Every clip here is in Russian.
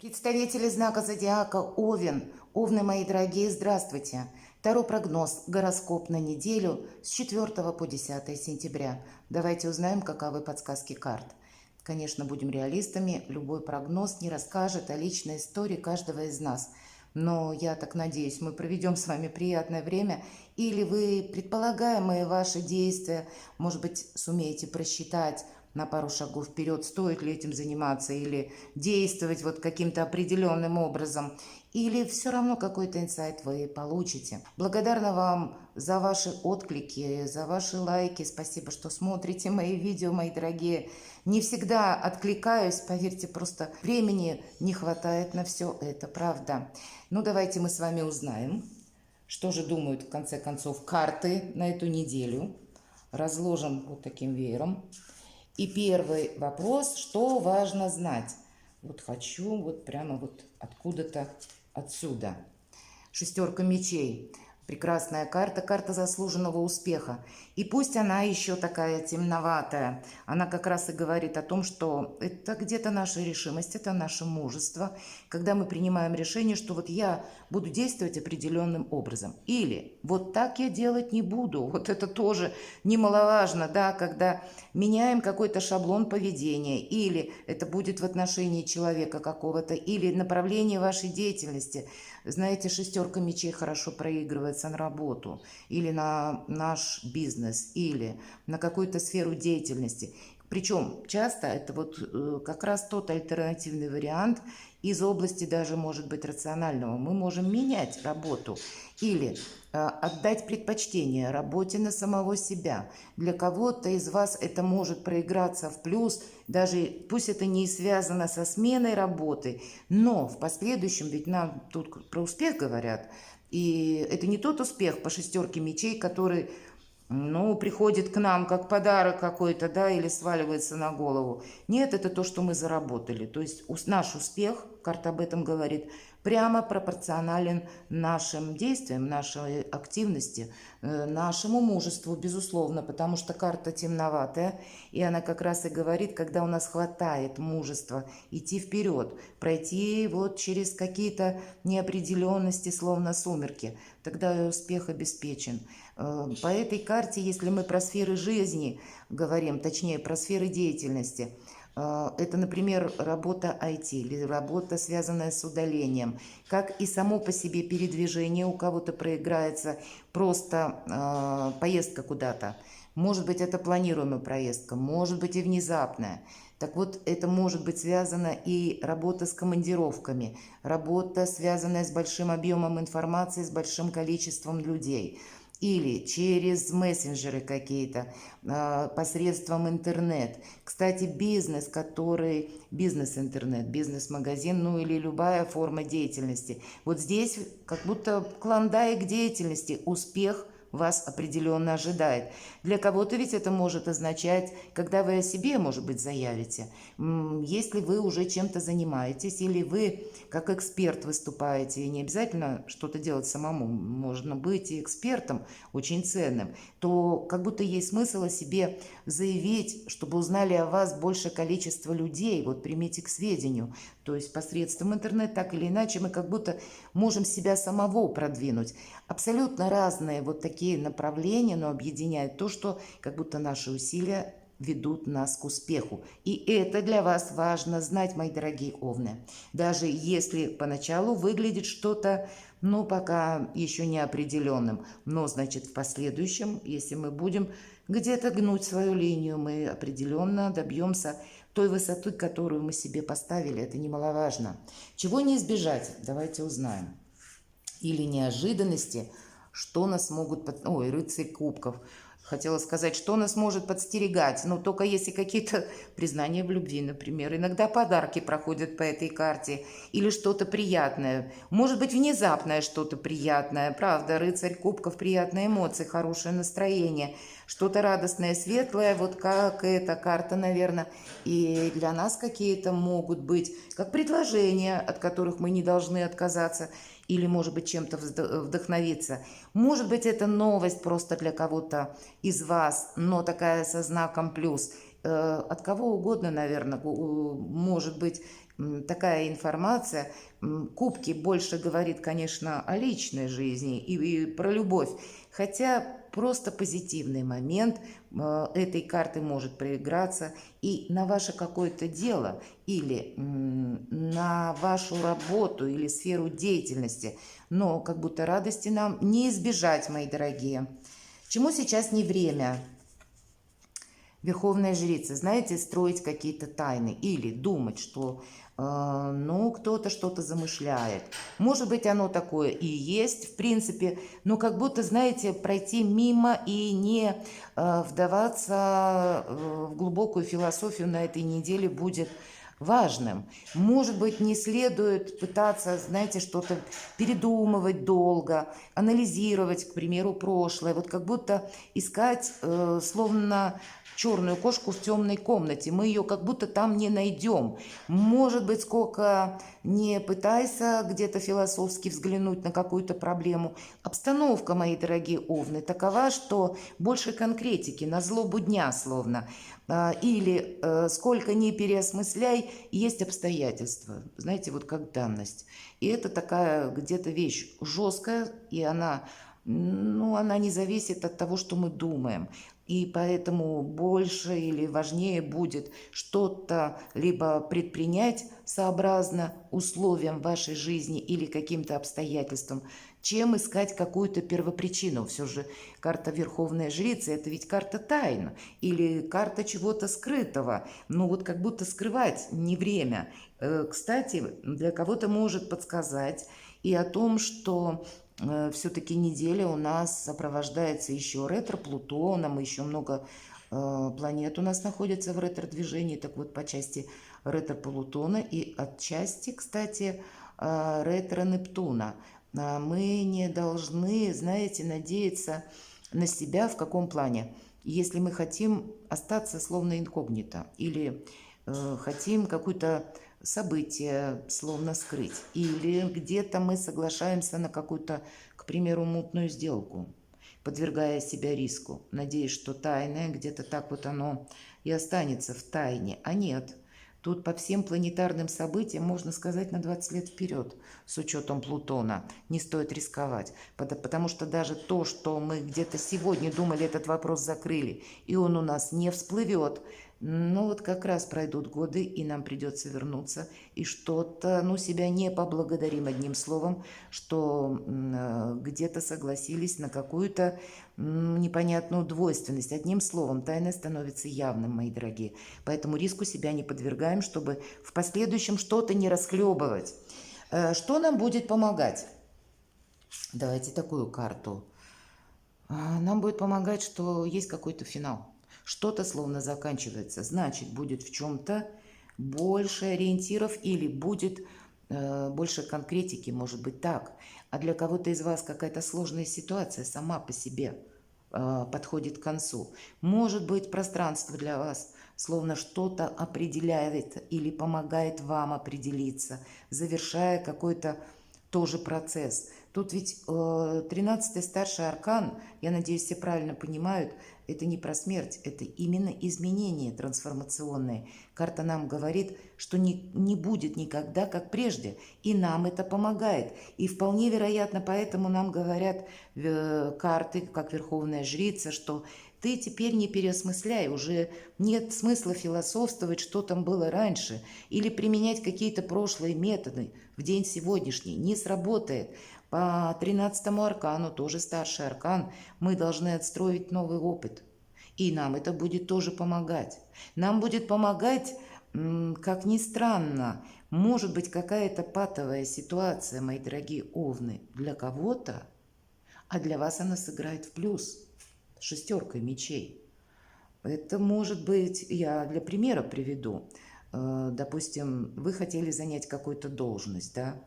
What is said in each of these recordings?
Представители знака зодиака Овен. Овны, мои дорогие, здравствуйте. Таро прогноз, гороскоп на неделю с 4 по 10 сентября. Давайте узнаем, каковы подсказки карт. Конечно, будем реалистами. Любой прогноз не расскажет о личной истории каждого из нас. Но я так надеюсь, мы проведем с вами приятное время, или вы предполагаемые ваши действия, может быть, сумеете просчитать на пару шагов вперед, стоит ли этим заниматься или действовать вот каким-то определенным образом, или все равно какой-то инсайт вы получите. Благодарна вам за ваши отклики, за ваши лайки. Спасибо, что смотрите мои видео, мои дорогие. Не всегда откликаюсь, поверьте, просто времени не хватает на все это, правда. Ну, давайте мы с вами узнаем, что же думают, в конце концов, карты на эту неделю. Разложим вот таким веером. И первый вопрос, что важно знать? Вот хочу вот прямо вот откуда-то отсюда. Шестерка мечей. Прекрасная карта, карта заслуженного успеха. И пусть она еще такая темноватая, она как раз и говорит о том, что это где-то наша решимость, это наше мужество, когда мы принимаем решение, что вот я буду действовать определенным образом. Или вот так я делать не буду. Вот это тоже немаловажно, да, когда меняем какой-то шаблон поведения, или это будет в отношении человека какого-то, или направление вашей деятельности. Знаете, шестерка мечей хорошо проигрывается на работу, или на наш бизнес, или на какую-то сферу деятельности. Причем часто это вот как раз тот альтернативный вариант из области даже, может быть, рационального. Мы можем менять работу или отдать предпочтение работе на самого себя. Для кого-то из вас это может проиграться в плюс, даже пусть это не связано со сменой работы, но в последующем, ведь нам тут про успех говорят, и это не тот успех по шестерке мечей, который приходит к нам как подарок какой-то, да, или сваливается на голову. Нет, это то, что мы заработали. То есть наш успех, карта об этом говорит, прямо пропорционален нашим действиям, нашей активности, нашему мужеству, безусловно, потому что карта темноватая, и она как раз и говорит, когда у нас хватает мужества идти вперед, пройти вот через какие-то неопределенности, словно сумерки, тогда и успех обеспечен. По этой карте, если мы про сферы жизни говорим, точнее про сферы деятельности, это, например, работа IT или работа, связанная с удалением, как и само по себе передвижение у кого-то проиграется, просто поездка куда-то. Может быть, это планируемая поездка, может быть и внезапная. Так вот, это может быть связано и работа с командировками, работа, связанная с большим объемом информации, с большим количеством людей. Или через мессенджеры какие-то, посредством интернет. Кстати, бизнес, который бизнес-интернет, бизнес-магазин, ну или любая форма деятельности. Вот здесь как будто клондайк деятельности, успех вас определенно ожидает. Для кого-то ведь это может означать, когда вы о себе, может быть, заявите. Если вы уже чем-то занимаетесь, или вы как эксперт выступаете, и не обязательно что-то делать самому, можно быть и экспертом очень ценным, то как будто есть смысл о себе заявить, чтобы узнали о вас большее количество людей. Вот примите к сведению. То есть посредством интернета, так или иначе, мы как будто можем себя самого продвинуть. Абсолютно разные вот такие направления, но объединяют то, что как будто наши усилия ведут нас к успеху. И это для вас важно знать, мои дорогие овны. Даже если поначалу выглядит что-то, пока еще не определенным, но, значит, в последующем, если мы будем где-то гнуть свою линию, мы определенно добьемся той высоты, которую мы себе поставили. Это немаловажно. Чего не избежать? Давайте узнаем. Или неожиданности, что нас могут... Ой, рыцарь кубков. Хотела сказать, что нас может подстерегать, но только если какие-то признания в любви, например. Иногда подарки проходят по этой карте или что-то приятное. Может быть, внезапное что-то приятное. Правда, рыцарь кубков, приятные эмоции, хорошее настроение. Что-то радостное, светлое, вот как эта карта, наверное. И для нас какие-то могут быть, как предложения, от которых мы не должны отказаться. Или, может быть, чем-то вдохновиться. Может быть, это новость просто для кого-то из вас, но такая со знаком плюс. От кого угодно, наверное, может быть, такая информация. Кубки больше говорит, конечно, о личной жизни и про любовь. Хотя просто позитивный момент этой карты может проиграться и на ваше какое-то дело или на вашу работу или сферу деятельности. Но как будто радости нам не избежать, мои дорогие. Чему сейчас не время? Верховная жрица, знаете, строить какие-то тайны или думать, что ну, кто-то что-то замышляет. Может быть, оно такое и есть, в принципе, но как будто, знаете, пройти мимо и не вдаваться в глубокую философию на этой неделе будет важным. Может быть, не следует пытаться, знаете, что-то передумывать долго, анализировать, к примеру, прошлое. Вот как будто искать словно черную кошку в темной комнате. Мы ее как будто там не найдем. Может быть, сколько не пытайся где-то философски взглянуть на какую-то проблему. Обстановка, мои дорогие овны, такова, что больше конкретики, на злобу дня словно. Или сколько ни переосмысляй, есть обстоятельства. Знаете, вот как данность. И это такая где-то вещь жесткая, и она, ну, она не зависит от того, что мы думаем. И поэтому больше или важнее будет что-то либо предпринять сообразно условиям вашей жизни или каким-то обстоятельствам, чем искать какую-то первопричину. Все же карта Верховная Жрица – это ведь карта тайн или карта чего-то скрытого. Ну вот как будто скрывать не время. Кстати, для кого-то может подсказать и о том, что все-таки неделя у нас сопровождается еще ретро-Плутоном, еще много планет у нас находится в ретро-движении. Так вот, по части ретро-Плутона и отчасти, кстати, ретро-Нептуна. Мы не должны, знаете, надеяться на себя в каком плане. Если мы хотим остаться словно инкогнито или хотим какую-то событие словно скрыть. Или где-то мы соглашаемся на какую-то, к примеру, мутную сделку, подвергая себя риску, надеясь, что тайное где-то так вот оно и останется в тайне. А нет, тут по всем планетарным событиям, можно сказать, на 20 лет вперед, с учетом Плутона. Не стоит рисковать, потому что даже то, что мы где-то сегодня думали, этот вопрос закрыли, и он у нас не всплывет, ну вот как раз пройдут годы, и нам придется вернуться, и что-то, ну себя не поблагодарим одним словом, что где-то согласились на какую-то непонятную двойственность. Одним словом, тайное становится явным, мои дорогие. Поэтому риску себя не подвергаем, чтобы в последующем что-то не расхлебывать. Что нам будет помогать? Давайте такую карту. Нам будет помогать, что есть какой-то финал. Что-то словно заканчивается. Значит, будет в чем-то больше ориентиров или будет больше конкретики, может быть так. А для кого-то из вас какая-то сложная ситуация сама по себе подходит к концу. Может быть, пространство для вас словно что-то определяет или помогает вам определиться, завершая какой-то тоже процесс. Тут ведь 13-й старший аркан, я надеюсь, все правильно понимают, это не про смерть, это именно изменение трансформационное. Карта нам говорит, что не будет никогда как прежде, и нам это помогает. И вполне вероятно, поэтому нам говорят карты, как Верховная Жрица, что ты теперь не переосмысляй, уже нет смысла философствовать, что там было раньше, или применять какие-то прошлые методы в день сегодняшний. Не сработает. По 13-му аркану, тоже старший аркан, мы должны отстроить новый опыт. И нам это будет тоже помогать. Нам будет помогать, как ни странно, может быть какая-то патовая ситуация, мои дорогие овны, для кого-то, а для вас она сыграет в плюс. Шестеркой мечей. Это может быть, я для примера приведу. Допустим, вы хотели занять какую-то должность, да?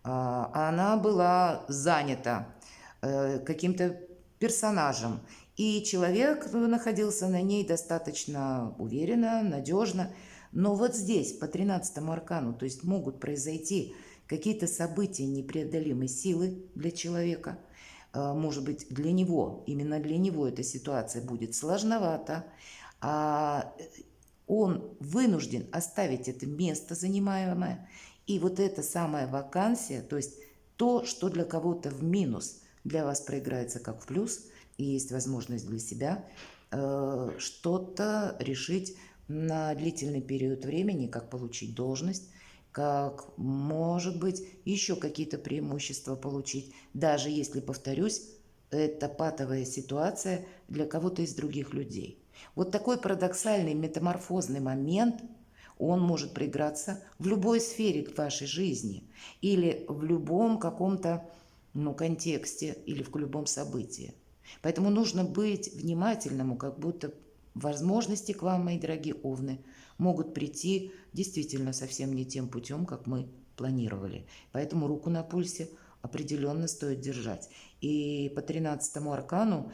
Она была занята каким-то персонажем, и человек находился на ней достаточно уверенно, надежно. Но вот здесь, по 13-му аркану, то есть могут произойти какие-то события непреодолимой силы для человека. Может быть, для него, именно для него эта ситуация будет сложновата. он вынужден оставить это место занимаемое, и вот эта самая вакансия, то есть то, что для кого-то в минус, для вас проиграется как в плюс, и есть возможность для себя что-то решить на длительный период времени, как получить должность, как, может быть, еще какие-то преимущества получить, даже если, повторюсь, это патовая ситуация для кого-то из других людей. Вот такой парадоксальный метаморфозный момент, он может проиграться в любой сфере вашей жизни или в любом каком-то контексте или в любом событии. Поэтому нужно быть внимательному, как будто возможности к вам, мои дорогие овны, могут прийти действительно совсем не тем путем, как мы планировали. Поэтому руку на пульсе определенно стоит держать. И по 13-му аркану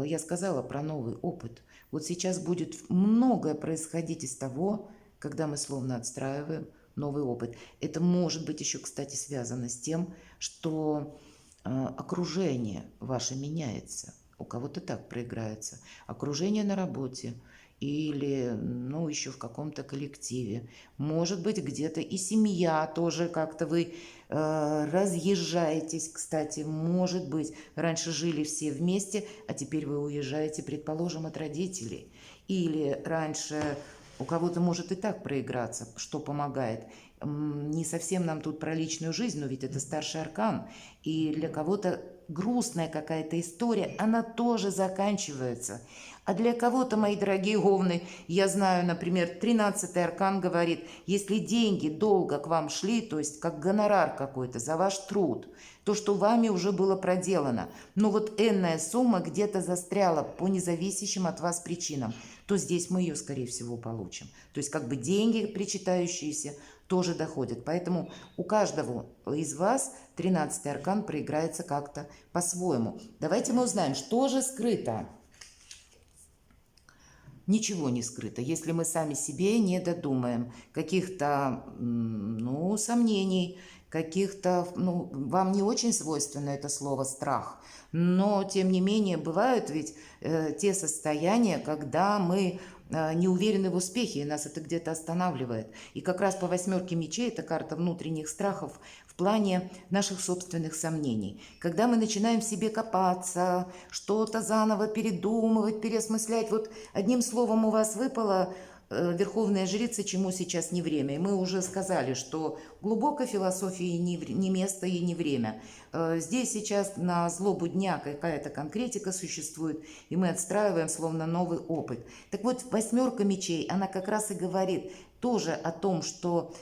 я сказала про новый опыт. Вот сейчас будет многое происходить из того, когда мы словно отстраиваем новый опыт. Это может быть еще, кстати, связано с тем, что окружение ваше меняется. У кого-то так проиграется. Окружение на работе или, еще в каком-то коллективе. Может быть, где-то и семья тоже как-то вы разъезжаетесь, кстати. Может быть, раньше жили все вместе, а теперь вы уезжаете, предположим, от родителей. Или раньше у кого-то может и так проиграться, что помогает. Не совсем нам тут про личную жизнь, но ведь это старший аркан. И для кого-то грустная какая-то история, она тоже заканчивается. А для кого-то, мои дорогие овны, я знаю, например, 13-й аркан говорит, если деньги долго к вам шли, то есть как гонорар какой-то за ваш труд, то, что вами уже было проделано, но вот энная сумма где-то застряла по независящим от вас причинам, то здесь мы ее, скорее всего, получим. То есть как бы деньги, причитающиеся, тоже доходят. Поэтому у каждого из вас 13-й аркан проиграется как-то по-своему. Давайте мы узнаем, что же скрыто. Ничего не скрыто, если мы сами себе не додумаем каких-то, сомнений, каких-то, вам не очень свойственно это слово «страх», но, тем не менее, бывают ведь те состояния, когда мы не уверены в успехе, и нас это где-то останавливает. И как раз по 8 мечей это карта внутренних страхов в плане наших собственных сомнений. Когда мы начинаем в себе копаться, что-то заново передумывать, переосмыслять. Вот одним словом у вас выпало Верховная Жрица, чему сейчас не время. И мы уже сказали, что глубокой философии не место и не время. Здесь сейчас на злобу дня какая-то конкретика существует, и мы отстраиваем словно новый опыт. Так вот, 8 мечей, она как раз и говорит тоже о том, что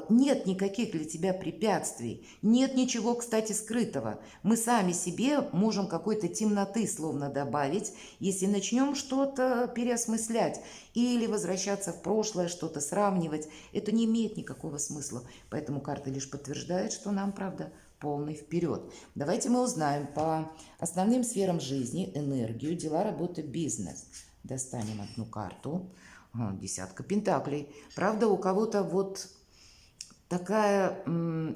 нет никаких для тебя препятствий, нет ничего, кстати, скрытого. Мы сами себе можем какой-то темноты словно добавить, если начнем что-то переосмыслять или возвращаться в прошлое, что-то сравнивать. Это не имеет никакого смысла. Поэтому карта лишь подтверждает, что нам, правда, полный вперед. Давайте мы узнаем по основным сферам жизни, энергию, дела, работа, бизнес. Достанем одну карту. 10 пентаклей. Правда, у кого-то вот такая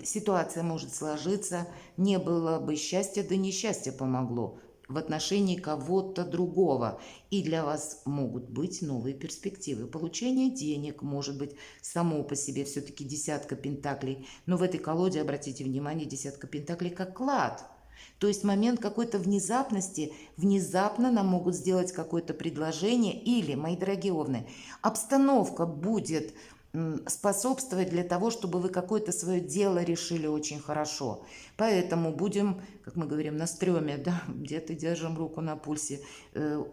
ситуация может сложиться, не было бы счастья, да несчастье помогло в отношении кого-то другого. И для вас могут быть новые перспективы. Получение денег может быть само по себе все-таки 10 пентаклей. Но в этой колоде, обратите внимание, 10 пентаклей как клад. То есть момент какой-то внезапности, внезапно нам могут сделать какое-то предложение или, мои дорогие овны, обстановка будет способствовать для того, чтобы вы какое-то свое дело решили очень хорошо. Поэтому будем, как мы говорим, на стреме, да, где-то держим руку на пульсе,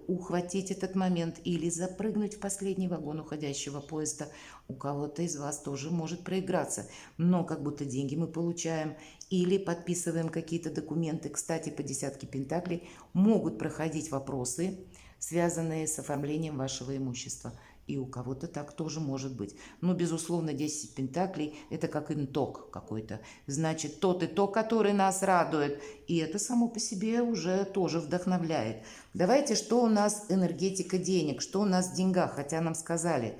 ухватить этот момент или запрыгнуть в последний вагон уходящего поезда. У кого-то из вас тоже может проиграться, но как будто деньги мы получаем или подписываем какие-то документы. Кстати, по 10 пентаклей могут проходить вопросы, связанные с оформлением вашего имущества. И у кого-то так тоже может быть. Но, безусловно, 10 пентаклей – это как итог какой-то. Значит, тот итог, который нас радует. И это само по себе уже тоже вдохновляет. Давайте, что у нас энергетика денег, что у нас в деньгах. Хотя нам сказали,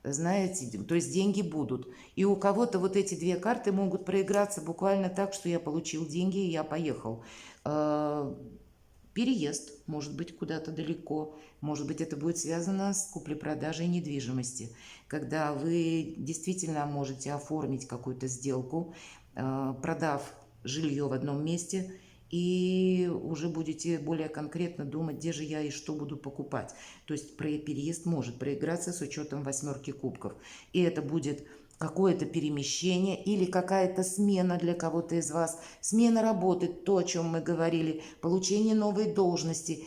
знаете, то есть деньги будут. И у кого-то вот эти две карты могут проиграться буквально так, что я получил деньги и я поехал. Переезд, может быть, куда-то далеко, может быть, это будет связано с куплей-продажей недвижимости, когда вы действительно можете оформить какую-то сделку, продав жилье в одном месте, и уже будете более конкретно думать, где же я и что буду покупать. То есть переезд может проиграться с учетом восьмерки кубков. И это будет какое-то перемещение или какая-то смена для кого-то из вас, смена работы, то, о чем мы говорили, получение новой должности.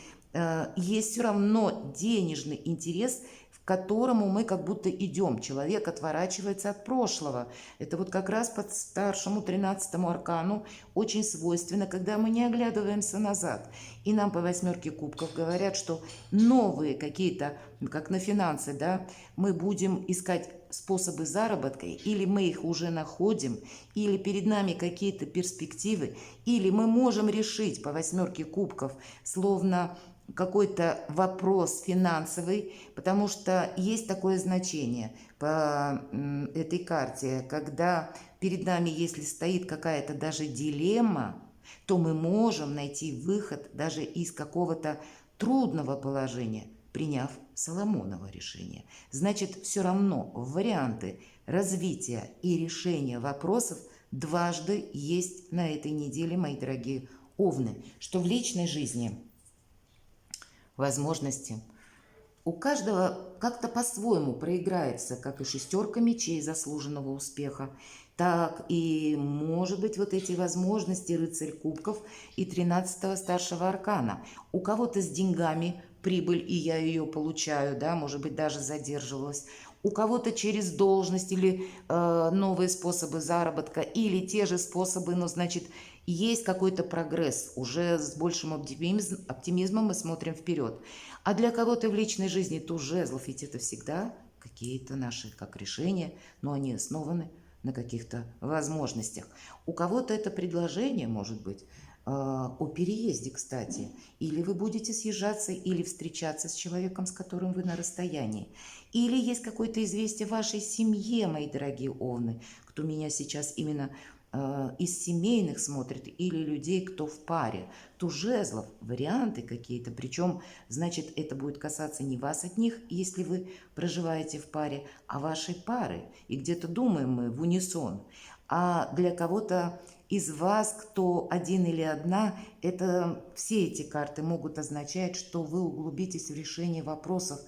Есть все равно денежный интерес, к которому мы как будто идем. Человек отворачивается от прошлого. Это вот как раз под старшему 13-му аркану очень свойственно, когда мы не оглядываемся назад. И нам по восьмерке кубков говорят, что новые какие-то, как на финансы, да, мы будем искать способы заработка, или мы их уже находим, или перед нами какие-то перспективы, или мы можем решить по восьмерке кубков, словно какой-то вопрос финансовый, потому что есть такое значение по этой карте, когда перед нами, если стоит какая-то даже дилемма, то мы можем найти выход даже из какого-то трудного положения, приняв Соломоново решение. Значит, все равно варианты развития и решения вопросов дважды есть на этой неделе, мои дорогие овны, что в личной жизни возможности у каждого как-то по-своему проиграется, как и шестерка мечей заслуженного успеха, так и, может быть, вот эти возможности рыцарь кубков и 13-го старшего аркана. У кого-то с деньгами прибыль, и я ее получаю, да, может быть, даже задерживалась. У кого-то через должность или новые способы заработка, или те же способы, но, значит, есть какой-то прогресс. Уже с большим оптимизмом мы смотрим вперед. А для кого-то в личной жизни туз жезлов, ведь это всегда какие-то наши как решения, но они основаны на каких-то возможностях. У кого-то это предложение может быть о переезде, кстати. Или вы будете съезжаться, или встречаться с человеком, с которым вы на расстоянии. Или есть какое-то известие в вашей семье, мои дорогие овны, кто меня сейчас именно из семейных смотрит, или людей, кто в паре. Туз жезлов, варианты какие-то, причем, значит, это будет касаться не вас одних, если вы проживаете в паре, а вашей пары. И где-то думаем мы в унисон. А для кого-то из вас, кто один или одна, это все эти карты могут означать, что вы углубитесь в решение вопросов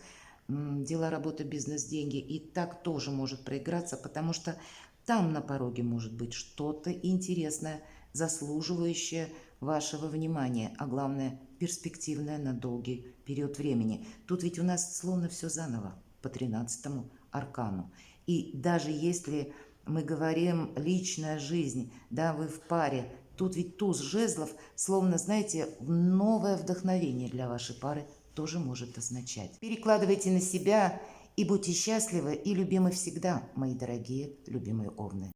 дела, работа, бизнес, деньги. И так тоже может проиграться, потому что там на пороге может быть что-то интересное, заслуживающее вашего внимания, а главное, перспективное на долгий период времени. Тут ведь у нас словно все заново по 13-му аркану. И даже если мы говорим личная жизнь, да, вы в паре, тут ведь туз жезлов, словно, знаете, новое вдохновение для вашей пары тоже может означать. Перекладывайте на себя и будьте счастливы и любимы всегда, мои дорогие любимые овны.